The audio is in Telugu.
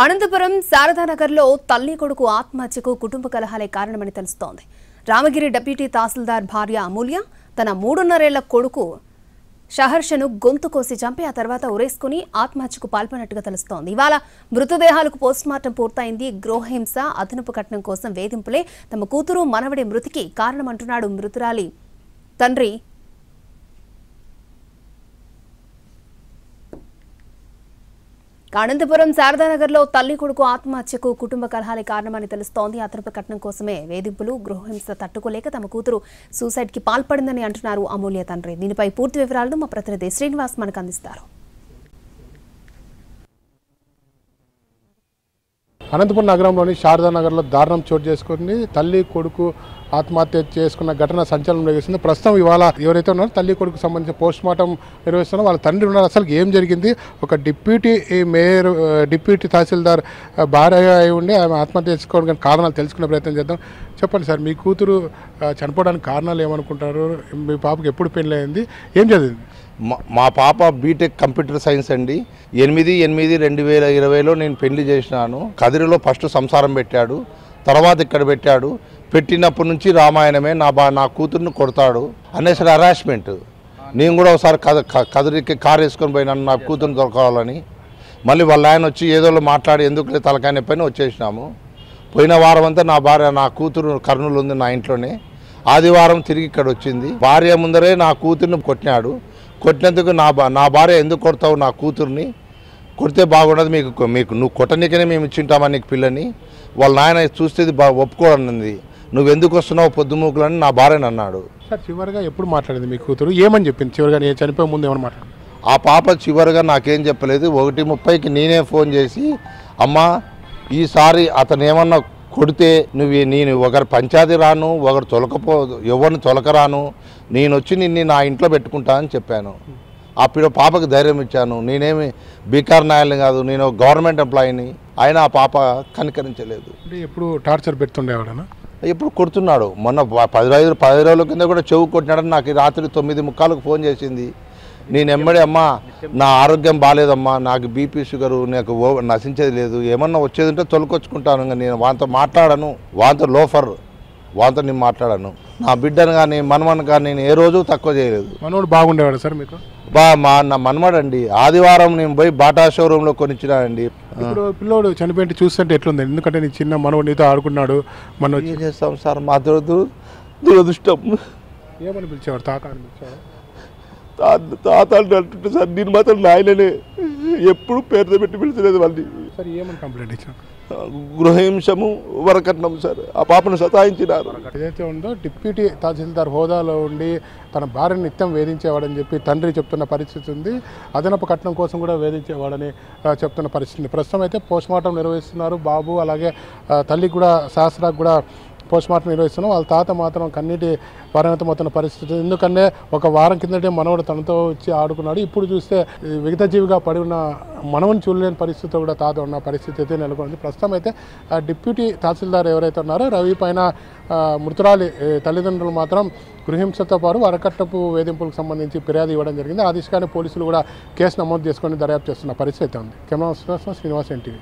అనంతపురం శారదానగర్లో తల్లి కొడుకు ఆత్మహత్యకు కుటుంబ కలహాలే కారణమని తెలుస్తోంది. రామగిరి డిప్యూటీ తహసీల్దార్ భార్య అమూల్య తన 3.5 ఏళ్ల కొడుకు షహర్షను గొంతు కోసి చంపి ఆ తర్వాత ఉరేసుకుని ఆత్మహత్యకు పాల్పడినట్టుగా తెలుస్తోంది. ఇవాళ మృతదేహాలకు పోస్టుమార్టం పూర్తయింది. గృహహింస, అదనపు కట్నం కోసం వేధింపులే తమ కూతురు మనవడి మృతికి కారణమంటున్నాడు మృతురాలి తండ్రి. అనంతపురం శారదానగర్లో తల్లి కొడుకు ఆత్మహత్యకు కుటుంబ కలహాలే కారణమని తెలుస్తోంది. అదనపు కట్నం కోసమే వేధింపులు, గృహహింస తట్టుకోలేక తమ కూతురు సూసైడ్ కి పాల్పడిందని అంటున్నారు అమూల్య తండ్రి. దీనిపై పూర్తి వివరాలను మా ప్రతినిధి శ్రీనివాస్ మనకు అందిస్తారు. అనంతపురం నగరంలోని శారదానగర్లో దారుణం చోటు చేసుకుని తల్లి కొడుకు ఆత్మహత్య చేసుకున్న ఘటన సంచలనం చేసింది. ప్రస్తుతం ఇవాళ ఎవరైతే ఉన్నారో తల్లి కొడుకు సంబంధించిన పోస్టుమార్టం నిర్వహిస్తున్నారో వాళ్ళ తండ్రి ఉన్నారు. అసలు ఏం జరిగింది, ఒక డిప్యూటీ తహసీల్దార్ భార్య అయి ఉండి ఆమె ఆత్మహత్య చేసుకోవడానికి కారణాలు తెలుసుకునే ప్రయత్నం చేద్దాం. చెప్పండి సార్, మీ కూతురు చనిపోవడానికి కారణాలు ఏమనుకుంటారు? మీ పాపకి ఎప్పుడు పెళ్ళి అయింది, ఏం చదివింది? మా పాప బీటెక్ కంప్యూటర్ సైన్స్ అండి. 8/8/2020లో నేను పెళ్లి చేసినాను. కదిరిలో ఫస్ట్ సంసారం పెట్టాడు, తర్వాత ఇక్కడ పెట్టాడు. పెట్టినప్పటి నుంచి రామాయణమే. నా కూతుర్ని కొడతాడు అనేసి హరాస్మెంట్. నేను కూడా ఒకసారి కదిరికి కారు వేసుకొని పోయినాను నా కూతుర్ని దొరకాలని. మళ్ళీ వాళ్ళ ఆయన వచ్చి ఏదో మాట్లాడి ఎందుకు తలకాయ పైన వచ్చేసినాము. పోయిన వారం అంతా నా కూతురు కర్నూలు ఉంది నా ఇంట్లోనే. ఆదివారం తిరిగి ఇక్కడ వచ్చింది. భార్య ముందరే నా కూతుర్ని కొట్టినాడు. కొట్టినందుకు నా భార్య ఎందుకు కొడతావు నా కూతుర్ని, కొడితే బాగుండదు, మీకు నువ్వు కొట్టనికనే మేము ఇచ్చింటామా నీకు పిల్లని. వాళ్ళ నాయన చూస్తే ఒప్పుకోవనుంది. నువ్వు ఎందుకు వస్తున్నావు పొద్దుమూకులని నా భార్యని అన్నాడు. సార్, చివరిగా ఎప్పుడు మాట్లాడింది మీ కూతురు? ఏమని చెప్పింది చివరిగా? నేను చనిపోయే ముందు ఏమని మాట్లాడు? ఆ పాప చివరిగా నాకేం చెప్పలేదు. 1:30కి నేనే ఫోన్ చేసి, అమ్మా ఈసారి అతను ఏమన్నా కొడితే నేను ఒకరి పంచాయతీ రాను, ఒకరు ఎవరిని తొలకరాను, నేను వచ్చి నిన్ను నా ఇంట్లో పెట్టుకుంటా అని చెప్పాను. అప్పుడు పాపకు ధైర్యం ఇచ్చాను. నేనేమి బీకార్ నాయల్ని కాదు, నేను గవర్నమెంట్ ఎంప్లాయీని. అయినా ఆ పాప కనికరించలేదు. అంటే ఎప్పుడు టార్చర్ పెడుతుండేవాడనా? ఎప్పుడు కొడుతున్నాడు. మొన్న 10 రోజుల కింద కూడా చెవు కొట్టినాడని నాకు రాత్రి 9:45కు ఫోన్ చేసింది. నేను ఎమ్మడి, అమ్మా నా ఆరోగ్యం బాగాలేదమ్మా, నాకు బీపీ షుగరు, నాకు నశించేది లేదు, ఏమన్నా వచ్చేది ఉంటే తొలకొచ్చుకుంటాను, నేను వాంతో మాట్లాడను, వాంతో లోఫర్, వాంతో నేను మాట్లాడను. నా బిడ్డను కానీ మనవను కానీ నేను ఏ రోజు తక్కువ చేయలేదు. మనోడు బాగుండేవాడు సార్ మీకు? నా మనమడండి. ఆదివారం నేను పోయి బాటా షోరూంలో కొనిచ్చినానండి. ఇప్పుడు పిల్లోడు చనిపోయింది చూస్తుంటే ఎట్లుంది? ఎందుకంటే నీ చిన్న మనవడు నీతో ఆడుకున్నాడు. మనం ఏం చేస్తాం సార్, మా దురదృష్టం. ఏమని పిలిచేవాడు? తాత అని పిలిచేవాడు? తాత అంటుంటే సార్, నేను మాత్రం నాయననే, ఎప్పుడు పేరుతో పెట్టి పిలిచలేదు వాళ్ళని. సార్, ఏమని కంప్లైంట్ ఇచ్చాను? గృహహింసము, వరకట్నం సార్. ఆ పాపను సతాయించినారు. ఏదైతే ఉందో డిప్యూటీ తహసీల్దార్ హోదాలో ఉండి తన భార్యను నిత్యం వేధించేవాడని చెప్పి తండ్రి చెప్తున్న పరిస్థితి ఉంది. అదనపు కట్నం కోసం కూడా వేధించేవాడని చెప్తున్న పరిస్థితి. ప్రస్తుతం అయితే పోస్టుమార్టం నిర్వహిస్తున్నారు. బాబు అలాగే తల్లికి కూడా సహస్రాకు కూడా పోస్టుమార్టం నిర్వహిస్తున్నాం. వాళ్ళ తాత మాత్రం కన్నీటి పరిణతమవుతున్న పరిస్థితి. ఎందుకంటే ఒక వారం కిందటే మనవడు తనతో వచ్చి ఆడుకున్నాడు. ఇప్పుడు చూస్తే విగత జీవిగా పడి ఉన్న మనవని చూడలేని పరిస్థితితో కూడా తాత ఉన్న పరిస్థితి అయితే నెలకొంది. ప్రస్తుతం అయితే డిప్యూటీ తహసీల్దార్ ఎవరైతే ఉన్నారో రవి పైన మృతురాలి తల్లిదండ్రులు మాత్రం గృహహింసతో పాటు వరకట్నపు వేధింపులకు సంబంధించి ఫిర్యాదు ఇవ్వడం జరిగింది. ఆ దిశగానే పోలీసులు కూడా కేసు నమోదు చేసుకొని దర్యాప్తు చేస్తున్న పరిస్థితి ఉంది. Camera Srinivas, NTV.